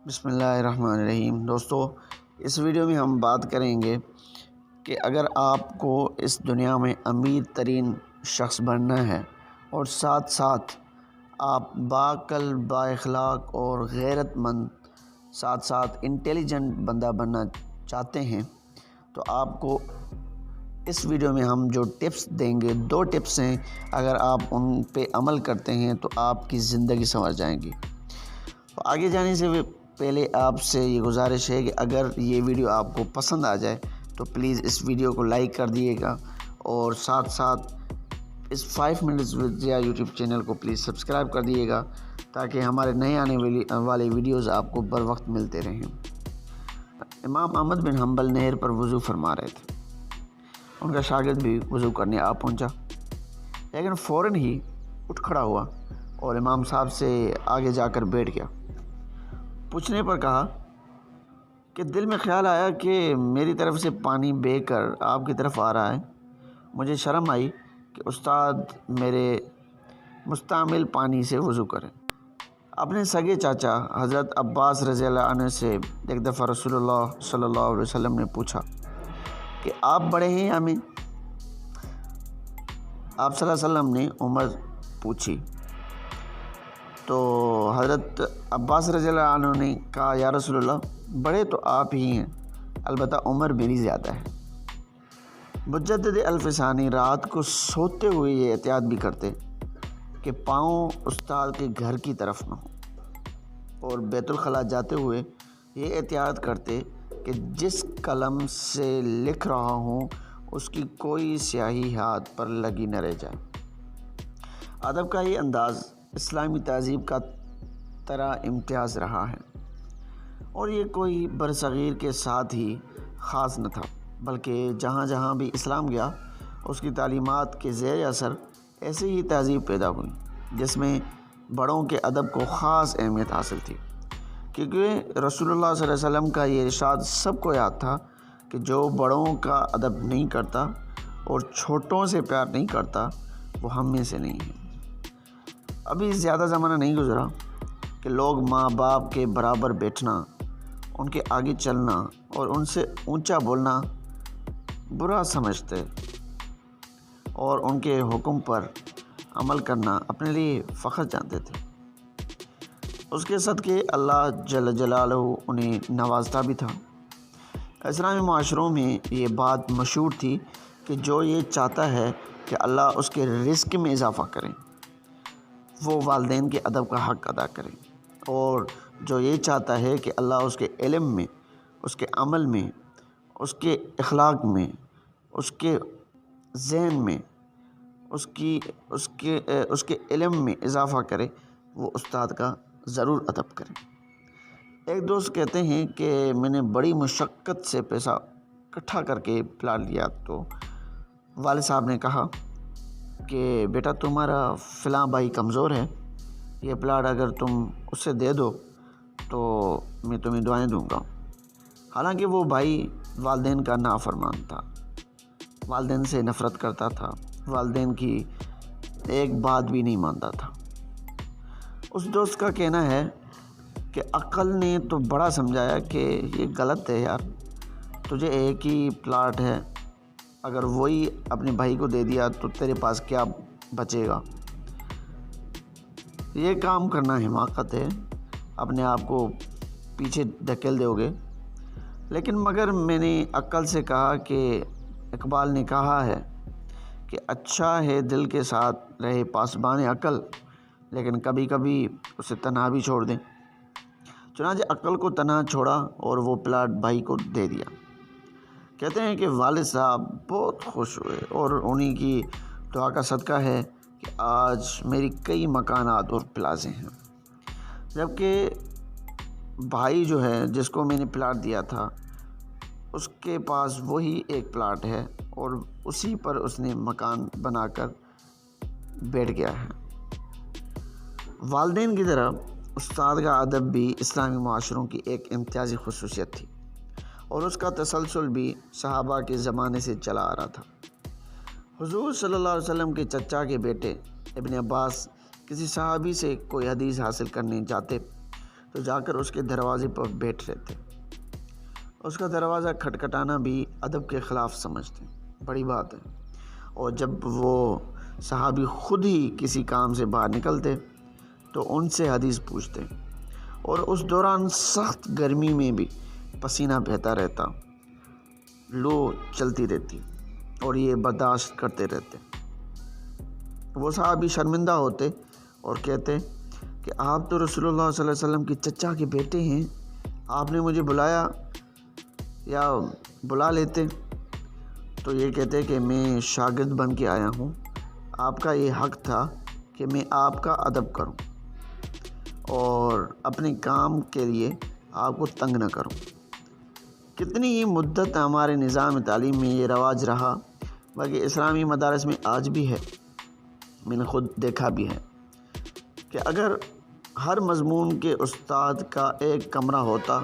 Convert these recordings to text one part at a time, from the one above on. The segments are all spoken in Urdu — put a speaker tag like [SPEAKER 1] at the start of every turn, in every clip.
[SPEAKER 1] بسم اللہ الرحمن الرحیم۔ دوستو، اس ویڈیو میں ہم بات کریں گے کہ اگر آپ کو اس دنیا میں امیر ترین شخص بننا ہے اور ساتھ ساتھ آپ باعقل، با اخلاق اور غیرت مند، ساتھ ساتھ انٹیلیجنٹ بندہ بننا چاہتے ہیں تو آپ کو اس ویڈیو میں ہم جو ٹپس دیں گے، 2 ٹپس ہیں، اگر آپ ان پہ عمل کرتے ہیں تو آپ کی زندگی سنور جائیں گی۔ تو آگے جانے سے پہلے آپ سے یہ گزارش ہے کہ اگر یہ ویڈیو آپ کو پسند آ جائے تو پلیز اس ویڈیو کو لائک کر دیے گا اور ساتھ ساتھ اس 5 minutes with Zia YouTube channel کو پلیز سبسکرائب کر دیے گا تاکہ ہمارے نئے آنے والے ویڈیوز آپ کو بر وقت ملتے رہیں۔ امام احمد بن حنبل نہر پر وضو فرما رہے تھے۔ ان کا شاگرد بھی وضو کرنے آ پہنچا، لیکن فوراً ہی اٹھ کھڑا ہوا اور امام صاحب سے آگے جا کر بیٹھ گیا۔ پوچھنے پر کہا کہ دل میں خیال آیا کہ میری طرف سے پانی بہہ کر آپ کی طرف آ رہا ہے۔ مجھے شرم آئی کہ استاد میرے مستعمل پانی سے وضو کریں۔ اپنے سگے چاچا حضرت عباس رضی اللہ عنہ سے ایک دفعہ رسول اللہ صلی اللہ علیہ وسلم نے پوچھا کہ آپ بڑے ہیں یا میں؟ آپ صلی اللہ علیہ وسلم نے عمر پوچھی تو حضرت عباس رضی اللہ عنہ نے کہا یا رسول اللہ، بڑے تو آپ ہی ہیں، البتہ عمر میری زیادہ ہے۔ مجدد الفسانی رات کو سوتے ہوئے یہ احتیاط بھی کرتے کہ پاؤں استاد کے گھر کی طرف نہ ہوں، اور بیت الخلاء جاتے ہوئے یہ احتیاط کرتے کہ جس قلم سے لکھ رہا ہوں اس کی کوئی سیاہی ہاتھ پر لگی نہ رہ جائے۔ ادب کا یہ انداز اسلامی تہذیب کا طرح امتیاز رہا ہے، اور یہ کوئی برصغیر کے ساتھ ہی خاص نہ تھا، بلکہ جہاں جہاں بھی اسلام گیا اس کی تعلیمات کے زیر اثر ایسی ہی تہذیب پیدا ہوئی جس میں بڑوں کے ادب کو خاص اہمیت حاصل تھی، کیونکہ رسول اللہ صلی اللہ علیہ وسلم کا یہ ارشاد سب کو یاد تھا کہ جو بڑوں کا ادب نہیں کرتا اور چھوٹوں سے پیار نہیں کرتا وہ ہم میں سے نہیں ہے۔ ابھی زیادہ زمانہ نہیں گزرا کہ لوگ ماں باپ کے برابر بیٹھنا، ان کے آگے چلنا اور ان سے اونچا بولنا برا سمجھتے اور ان کے حکم پر عمل کرنا اپنے لیے فخر جانتے تھے۔ اس کے صدقے اللہ جل جلالہ انہیں نوازتا بھی تھا۔ اسلامی معاشروں میں یہ بات مشہور تھی کہ جو یہ چاہتا ہے کہ اللہ اس کے رزق میں اضافہ کرے وہ والدین کے ادب کا حق ادا کرے، اور جو یہ چاہتا ہے کہ اللہ اس کے علم میں، اس کے عمل میں، اس کے اخلاق میں، اس کے ذہن میں، اس کے علم میں اضافہ کرے، وہ استاد کا ضرور ادب کرے۔ ایک دوست کہتے ہیں کہ میں نے بڑی مشقت سے پیسہ اکٹھا کر کے پلاٹ لیا تو والد صاحب نے کہا کہ بیٹا تمہارا فلاں بھائی کمزور ہے، یہ پلاٹ اگر تم اس سے دے دو تو میں تمہیں دعائیں دوں گا۔ حالانکہ وہ بھائی والدین کا نافرمان تھا، والدین سے نفرت کرتا تھا، والدین کی ایک بات بھی نہیں مانتا تھا۔ اس دوست کا کہنا ہے کہ عقل نے تو بڑا سمجھایا کہ یہ غلط ہے یار، تجھے ایک ہی پلاٹ ہے، اگر وہی اپنے بھائی کو دے دیا تو تیرے پاس کیا بچے گا؟ یہ کام کرنا حماقت ہے، اپنے آپ کو پیچھے دھکیل دو گے۔ لیکن مگر میں نے عقل سے کہا کہ اقبال نے کہا ہے کہ اچھا ہے دل کے ساتھ رہے پاسبان عقل، لیکن کبھی کبھی اسے تنہا بھی چھوڑ دیں۔ چنانچہ عقل کو تنہا چھوڑا اور وہ پلاٹ بھائی کو دے دیا۔ کہتے ہیں کہ والد صاحب بہت خوش ہوئے، اور انہی کی دعا کا صدقہ ہے کہ آج میری کئی مکانات اور پلازے ہیں، جبکہ بھائی جو ہے جس کو میں نے پلاٹ دیا تھا اس کے پاس وہی ایک پلاٹ ہے اور اسی پر اس نے مکان بنا کر بیٹھ گیا ہے۔ والدین کی طرح استاد کا ادب بھی اسلامی معاشروں کی ایک امتیازی خصوصیت تھی، اور اس کا تسلسل بھی صحابہ کے زمانے سے چلا آ رہا تھا۔ حضور صلی اللہ علیہ وسلم کے چچا کے بیٹے ابن عباس کسی صحابی سے کوئی حدیث حاصل کرنے جاتے تو جا کر اس کے دروازے پر بیٹھ رہتے۔ اس کا دروازہ کھٹکھٹانا بھی ادب کے خلاف سمجھتے، بڑی بات ہے۔ اور جب وہ صحابی خود ہی کسی کام سے باہر نکلتے تو ان سے حدیث پوچھتے، اور اس دوران سخت گرمی میں بھی پسینہ بہتا رہتا، لو چلتی رہتی، اور یہ برداشت کرتے رہتے۔ وہ صحابی شرمندہ ہوتے اور کہتے کہ آپ تو رسول اللہ صلی اللہ علیہ وسلم کے چچا کے بیٹے ہیں، آپ نے مجھے بلایا یا بلا لیتے۔ تو یہ کہتے کہ میں شاگرد بن کے آیا ہوں، آپ کا یہ حق تھا کہ میں آپ کا ادب کروں اور اپنے کام کے لیے آپ کو تنگ نہ کروں۔ کتنی ہی مدت ہمارے نظام تعلیم میں یہ رواج رہا، بلکہ اسلامی مدارس میں آج بھی ہے۔ میں نے خود دیکھا بھی ہے کہ اگر ہر مضمون کے استاد کا ایک کمرہ ہوتا،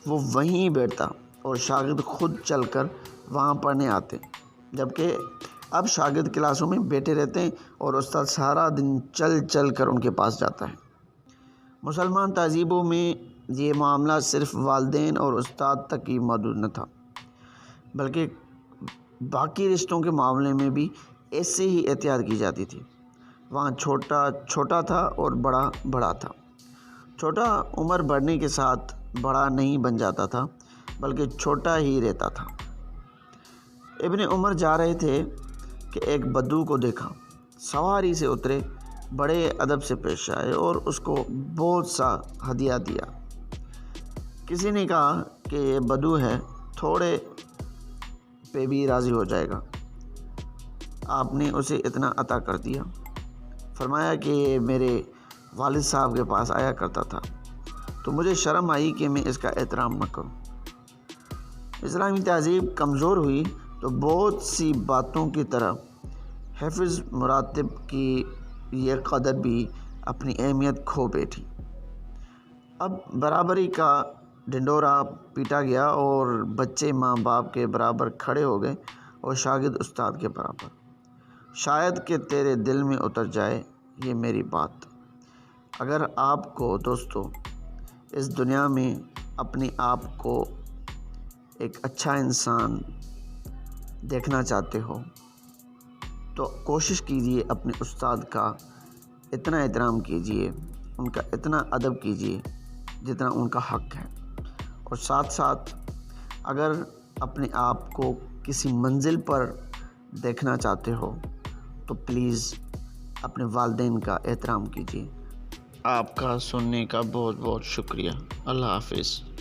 [SPEAKER 1] وہ وہیں بیٹھتا اور شاگرد خود چل کر وہاں پڑھنے آتے، جبکہ اب شاگرد کلاسوں میں بیٹھے رہتے ہیں اور استاد سارا دن چل چل کر ان کے پاس جاتا ہے۔ مسلمان تہذیبوں میں یہ معاملہ صرف والدین اور استاد تک ہی محدود نہ تھا، بلکہ باقی رشتوں کے معاملے میں بھی ایسے ہی احتیاط کی جاتی تھی۔ وہاں چھوٹا چھوٹا تھا اور بڑا بڑا تھا۔ چھوٹا عمر بڑھنے کے ساتھ بڑا نہیں بن جاتا تھا، بلکہ چھوٹا ہی رہتا تھا۔ ابن عمر جا رہے تھے کہ ایک بدو کو دیکھا، سواری سے اترے، بڑے ادب سے پیش آئے اور اس کو بہت سا ہدیہ دیا۔ کسی نے کہا کہ یہ بدو ہے، تھوڑے پہ بھی راضی ہو جائے گا۔ آپ نے اسے اتنا عطا کر دیا۔ فرمایا کہ یہ میرے والد صاحب کے پاس آیا کرتا تھا، تو مجھے شرم آئی کہ میں اس کا احترام نہ کروں۔ اسلامی تہذیب کمزور ہوئی تو بہت سی باتوں کی طرح حفظ مراتب کی یہ قدر بھی اپنی اہمیت کھو بیٹھی۔ اب برابری کا ڈنڈورا پیٹا گیا اور بچے ماں باپ کے برابر کھڑے ہو گئے اور شاگرد استاد کے برابر۔ شاید کہ تیرے دل میں اتر جائے یہ میری بات۔ اگر آپ کو دوستو اس دنیا میں اپنے آپ کو ایک اچھا انسان دیکھنا چاہتے ہو تو کوشش کیجئے اپنے استاد کا اتنا احترام کیجئے، ان کا اتنا ادب کیجئے جتنا ان کا حق ہے۔ اور ساتھ ساتھ اگر اپنے آپ کو کسی منزل پر دیکھنا چاہتے ہو تو پلیز اپنے والدین کا احترام کیجئے۔ آپ کا سننے کا بہت بہت شکریہ۔ اللہ حافظ۔